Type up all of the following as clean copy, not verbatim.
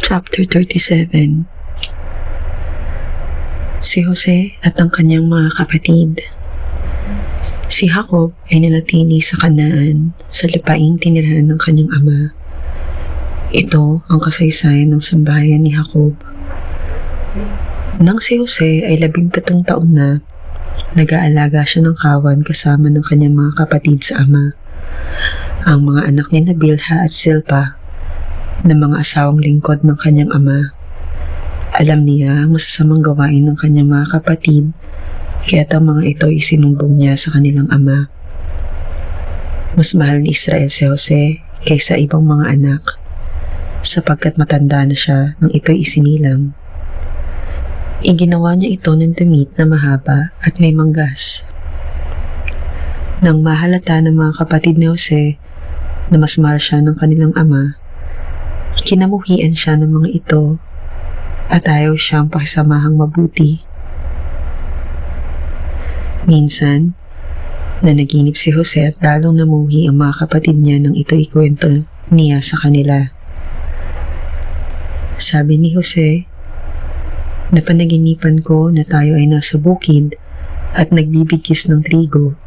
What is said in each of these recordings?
Chapter 37. Si Jose at ang kanyang mga kapatid. Si Jacob ay nanatili sa Kanaan sa lupaing tinirahan ng kanyang ama. Ito ang kasaysayan ng sambahayan ni Jacob. Nang si Jose ay 17 taon na, nag-aalaga siya ng kawan kasama ng kanyang mga kapatid sa ama. Ang mga anak ni Bilha at Silpa na mga asawang lingkod ng kanyang ama. Alam niya ang masasamang gawain ng kanyang mga kapatid, kaya't ang mga ito ay sinumbong niya sa kanilang ama. Mas mahal ni Israel si Jose kaysa ibang mga anak, sapagkat matanda na siya nang ito'y isinilang. Iginawa niya ito ng damit na mahaba at may manggas. Nang mahalata ng mga kapatid ni Jose na mas mahal siya ng kanilang ama, kinamuhian siya ng mga ito at ayaw siyang pakisamahang mabuti. Minsan, nanaginip si Jose at lalong namuhi ang mga kapatid niya nang ito ikwento niya sa kanila. Sabi ni Jose, "Napanaginipan ko na tayo ay nasa bukid at nagbibigkis ng trigo.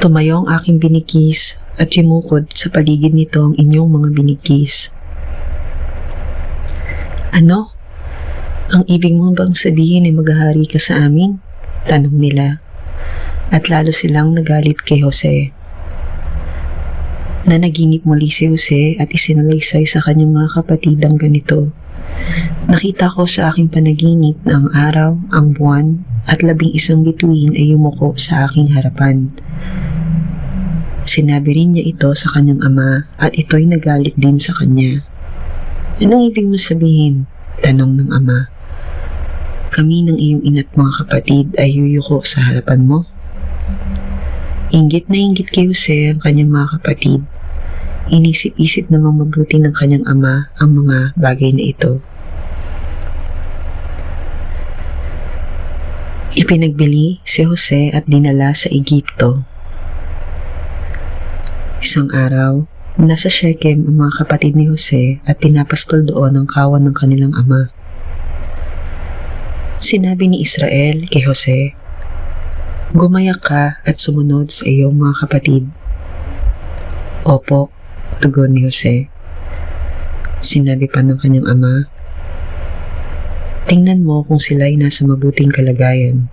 Tumayo ang aking binikis at yumukod sa paligid nito ang inyong mga binikis." "Ano? Ang ibig mong bang sabihin ay maghahari ka sa amin?" tanong nila. At lalo silang nagalit kay Jose. Nanaginip muli si Jose at isinalaysay sa kanyang mga kapatid ang ganito. "Nakita ko sa aking panaginip na ang araw, ang buwan, at 11 bituin ay yumuko sa aking harapan." Sinabi rin niya ito sa kanyang ama at ito'y nagalit din sa kanya. "Anong ibig mo sabihin?" tanong ng ama. "Kami ng iyong ina't mga kapatid ay yuyuko sa harapan mo?" Inggit na inggit kay Jose ang kanyang mga kapatid. Inisip-isip namang mabuti ng kanyang ama ang mga bagay na ito. Ipinagbili si Jose at dinala sa Egipto. Isang araw, nasa Shechem ang mga kapatid ni Jose at pinapastol doon ang kawan ng kanilang ama. Sinabi ni Israel kay Jose, "Gumayak ka at sumunod sa iyong mga kapatid." "Opo," tugon ni Jose. Sinabi pa ng kanyang ama, "Tingnan mo kung sila'y nasa mabuting kalagayan.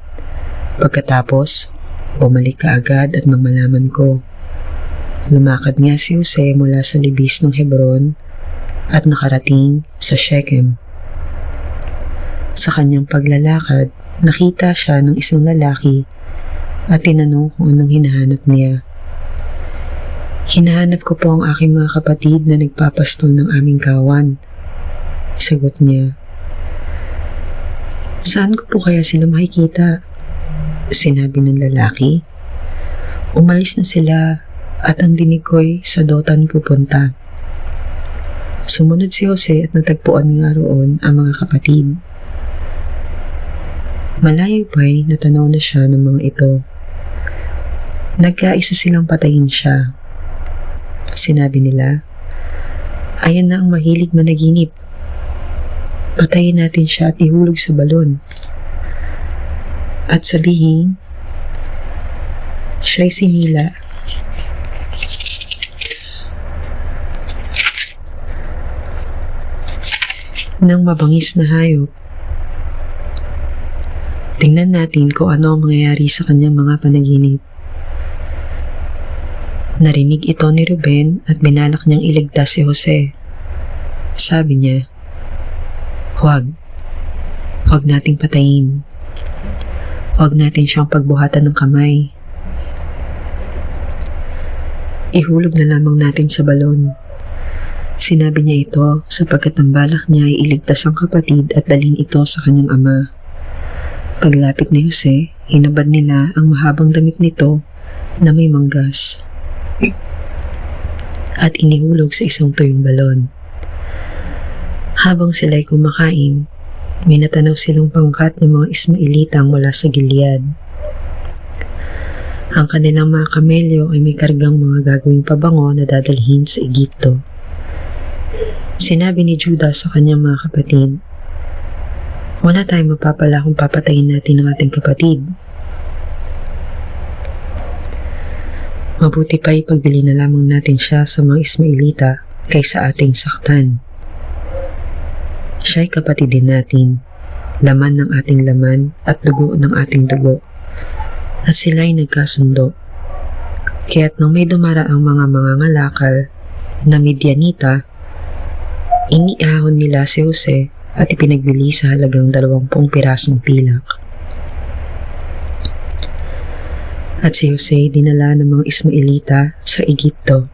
Pagkatapos, bumalik ka agad at nang malaman ko." Lumakad nga si Jose mula sa libis ng Hebron at nakarating sa Shechem. Sa kanyang paglalakad, nakita siya ng isang lalaki at tinanong kung anong hinahanap niya. "Hinahanap ko po ang aking mga kapatid na nagpapastol ng aming kawan," sagot niya. "Saan ko po kaya sila makikita?" sinabi ng lalaki. "Umalis na sila at ang dinig ko'y sa Dotan pupunta." Sumunod si Jose at natagpuan nga roon ang mga kapatid. Malayo pa'y natanaw na siya ng mga ito. Nagkaisa silang patayin siya. Sinabi nila, "Ayan na ang mahilig managinip. Patayin natin siya at ihulog sa balon. At sabihin, siya'y sinila." Ng mabangis na hayop. Tingnan natin kung ano ang mangyayari sa kanyang mga panaginip. Narinig ito ni Ruben at binalak niyang iligtas si Jose. Sabi niya, Huwag nating patayin. Huwag natin siyang pagbuhatan ng kamay. Ihulog na lamang natin sa balon." Sinabi niya ito sapagkat ang balak niya ay iligtas ang kapatid at dalhin ito sa kanyang ama. Paglapit ni Jose, hinabad nila ang mahabang damit nito na may manggas at inihulog sa isang tuyong balon. Habang sila'y kumakain, may natanaw silang pangkat ng mga Ismailitang mula sa Gilead. Ang kanilang mga kamelyo ay may kargang mga gagawing pabango na dadalhin sa Egipto. Sinabi ni Judah sa kanyang mga kapatid, "Wala tayong mapapala kung papatayin natin ang ating kapatid. Mabuti pa ipagbili na lamang natin siya sa mga Ismailita kaysa ating saktan. Siya'y kapatid din natin, laman ng ating laman at dugo ng ating dugo. At sila'y nagkasundo. Kaya't nang may dumaraang mga mangangalakal na Midianita, iniahon nila si Jose at ipinagbili sa halagang 20 pirasong pilak. At si Jose dinala ng mga Ismailita sa Egipto.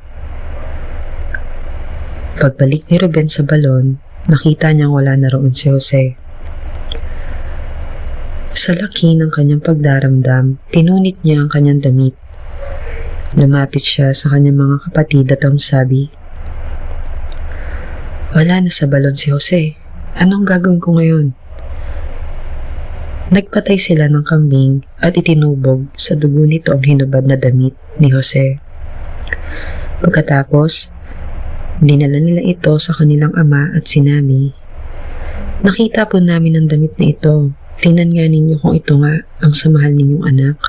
Pagbalik ni Ruben sa balon, nakita niyang wala na roon si Jose. Sa laki ng kanyang pagdaramdam, pinunit niya ang kanyang damit. Lumapit siya sa kanyang mga kapatid at ang sabi, "Wala na sa balon si Jose. Anong gagawin ko ngayon?" Nagpatay sila ng kambing at itinubog sa dugo nito ang hinubad na damit ni Jose. Pagkatapos, dinala nila ito sa kanilang ama at sinabi, "Nakita po namin ang damit na ito. Tingnan nga ninyo kung ito nga ang sa mahal ninyong anak."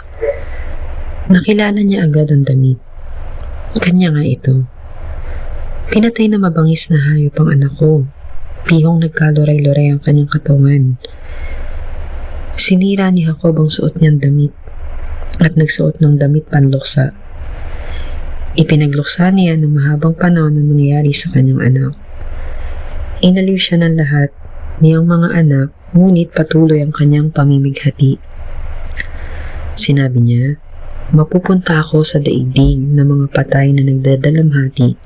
Nakilala niya agad ang damit. Kanya nga ito. Pinatay na mabangis na hayop ang anak ko. Pihong nagkaloray-loray ang kanyang katawan. Sinira ni Jacob ang suot niyang damit at nagsuot ng damit panluksa. Ipinagluksa niya ng mahabang panahon na nangyari sa kanyang anak. Inaliw siya ng lahat niyang mga anak, ngunit patuloy ang kanyang pamimighati. Sinabi niya, "Mapupunta ako sa daigdig ng mga patay na nagdadalamhati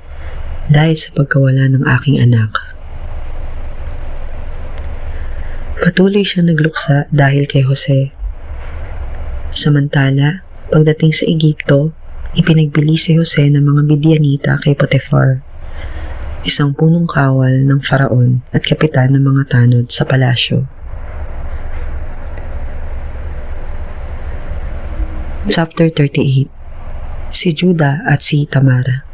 dahil sa pagkawala ng aking anak." Patuloy siya nagluksa dahil kay Jose. Samantala, pagdating sa Egipto, ipinagbili si Jose ng mga Midianita kay Potiphar, isang punong kawal ng Faraon at kapitan ng mga tanod sa palasyo. Chapter 38. Si Judah at si Tamar.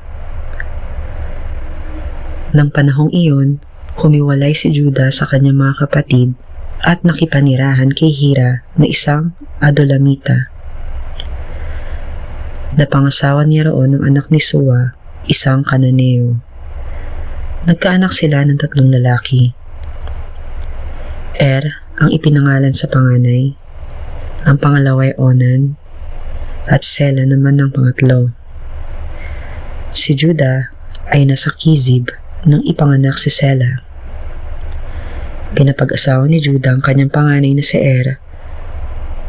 Nang panahong iyon, humiwalay si Judah sa kanyang mga kapatid at nakipanirahan kay Hira na isang Adulamita. Napangasawa niya roon ang anak ni Sua, isang Kananeo. Nagkaanak sila ng 3 lalaki. Ang ipinangalan sa panganay, ang pangalawa ay Onan, at Sela naman ang pangatlo. Si Judah ay nasa Kizib nang ipanganak si Sela. Pinapag-asawa ni Judah ang kanyang panganay na si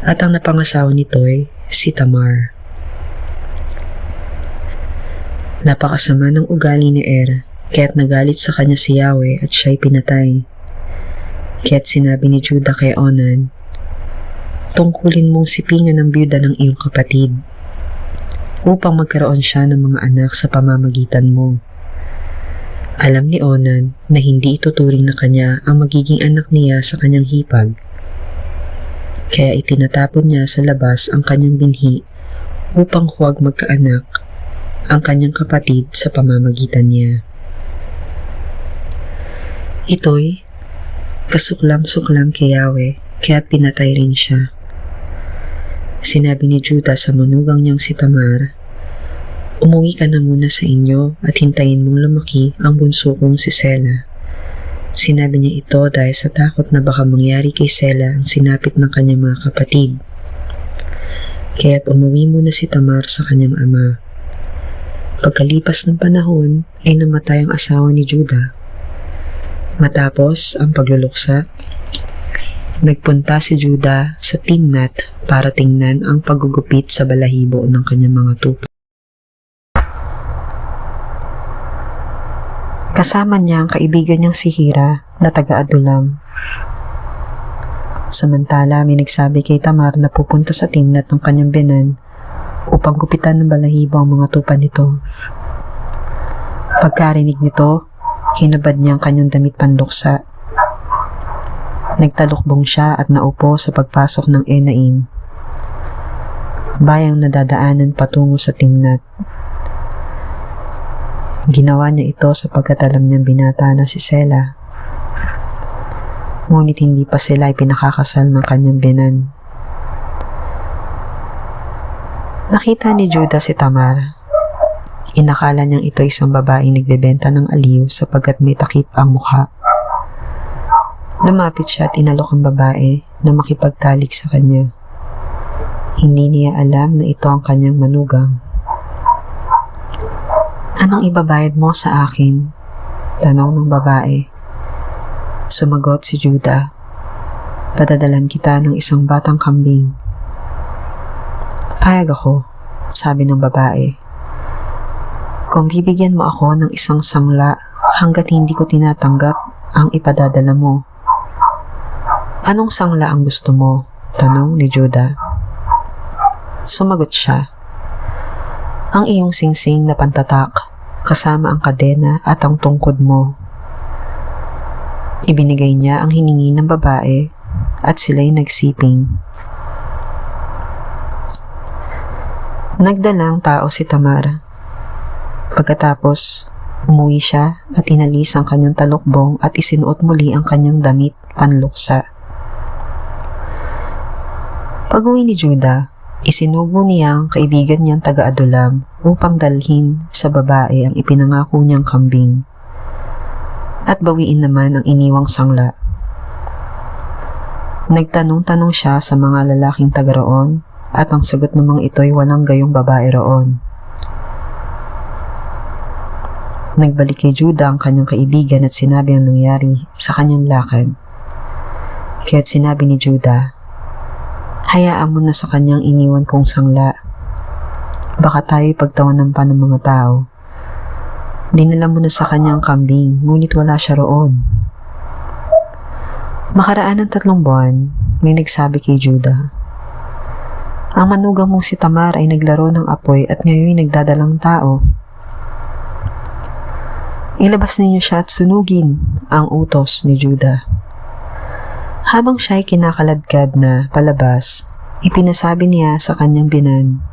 at ang napangasawa nito'y si Tamar. Napakasama ng ugali ni kaya't nagalit sa kanya si Yahweh at siya'y pinatay. Kaya't sinabi ni Judah kay Onan, "Tungkulin mong sipingan ang byuda ng iyong kapatid upang magkaroon siya ng mga anak sa pamamagitan mo." Alam ni Onan na hindi ituturing na kanya ang magiging anak niya sa kanyang hipag. Kaya itinatapon niya sa labas ang kanyang binhi upang huwag magkaanak ang kanyang kapatid sa pamamagitan niya. Ito'y kasuklam-suklam kay Yahweh, kaya't pinatay rin siya. Sinabi ni Judah sa manugang niyang si Tamar, "Umuwi ka na muna sa inyo at hintayin mong lumaki ang bunso kong si Sela." Sinabi niya ito dahil sa takot na baka mangyari kay Sela ang sinapit ng kanyang mga kapatid. Kaya't umuwi muna si Tamar sa kanyang ama. Pagkalipas ng panahon ay namatay ang asawa ni Judah. Matapos ang pagluluksa, nagpunta si Judah sa Timnat para tingnan ang paggugupit sa balahibo ng kanyang mga tupa. Kasama niya ang kaibigan niyang si Hira na taga-Adulam. Samantala, may nagsabi kay Tamar na pupunta sa Timnat ng kanyang binan upang gupitan ng balahibo ang mga tupa nito. Pagkarinig nito, hinubad niya ang kanyang damit panluksa. Nagtalukbong siya at naupo sa pagpasok ng Enaim, bayang nadadaanan patungo sa Timnat. Ginawa niya ito sapagkat alam niyang binata na si Sela. Ngunit hindi pa sila ipinakakasal ng kanyang binan. Nakita ni Judah si Tamar. Inakala niyang ito isang babaeng nagbebenta ng aliw sapagkat may takip ang mukha. Lumapit siya at inalok ang babae na makipagtalik sa kanya. Hindi niya alam na ito ang kanyang manugang. "Anong ibabayad mo sa akin?" tanong ng babae. Sumagot si Judah, "Padadalan kita ng isang batang kambing." "Payag ako," sabi ng babae. "Kung bibigyan mo ako ng isang sangla hanggat hindi ko tinatanggap ang ipadadala mo." "Anong sangla ang gusto mo?" tanong ni Judah. Sumagot siya, "Ang iyong singsing na pantatak, kasama ang kadena at ang tungkod mo." Ibinigay niya ang hiningi ng babae at sila'y nagsiping. Nagdalang tao si Tamar. Pagkatapos, umuwi siya at inalis ang kanyang talukbong at isinuot muli ang kanyang damit panluksa. Pag-uwi ni Judah, isinubo niya ang kaibigan niyang taga-Adulam upang dalhin sa babae ang ipinangako niyang kambing at bawiin naman ang iniwang sangla. Nagtanong-tanong siya sa mga lalaking taga roon at ang sagot ng mga ito'y walang gayong babae roon. Nagbalik kay Judah ang kanyang kaibigan at sinabi ang nangyari sa kanyang lakad. Kaya't sinabi ni Judah, "Hayaan mo na sa kanyang iniwan kong sangla. Baka tayo'y pagtawanan pa ng mga tao. Dinala mo na sa kanyang kambing, ngunit wala siya roon." Makaraan ng 3 buwan, may nagsabi kay Judah, "Ang manugang mong si Tamar ay naglaro ng apoy at ngayon nagdadalang tao. Ilabas ninyo siya at sunugin," ang utos ni Judah. Habang siya'y kinakaladkad na palabas, ipinasabi niya sa kanyang binan,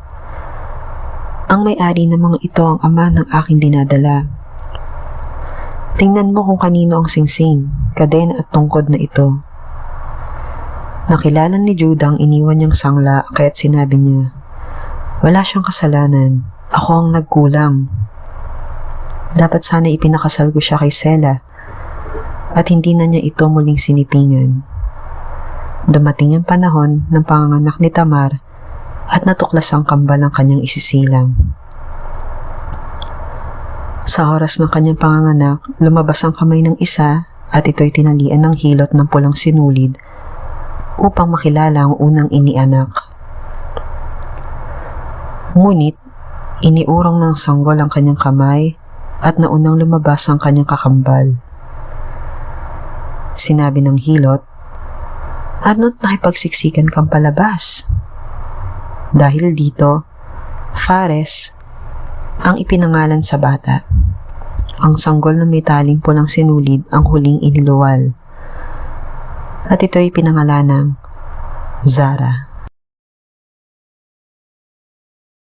"Ang may-ari ng mga ito ang ama ng aking dinadala. Tingnan mo kung kanino ang singsing, kadena at tungkod na ito." Nakilala ni Judah ang iniwan niyang sangla kaya't sinabi niya, "Wala siyang kasalanan, ako ang nagkulang. Dapat sana ipinakasal ko siya kay Sela at hindi na niya ito muling sinipingan." Dumating ang panahon ng panganganak ni Tamar at natuklas ang kambal ng kanyang isisilang. Sa oras ng kanyang panganganak, lumabas ang kamay ng isa at ito'y tinalian ng hilot ng pulang sinulid upang makilala ang unang inianak. Ngunit, iniurong ng sanggol ang kanyang kamay at naunang lumabas ang kanyang kakambal. Sinabi ng hilot, "Ano't nakipagsiksikan kang palabas?" Dahil dito, Fares ang ipinangalan sa bata. Ang sanggol na may taling pulang sinulid ang huling iniluwal. At ito'y pinangalan ng Zara.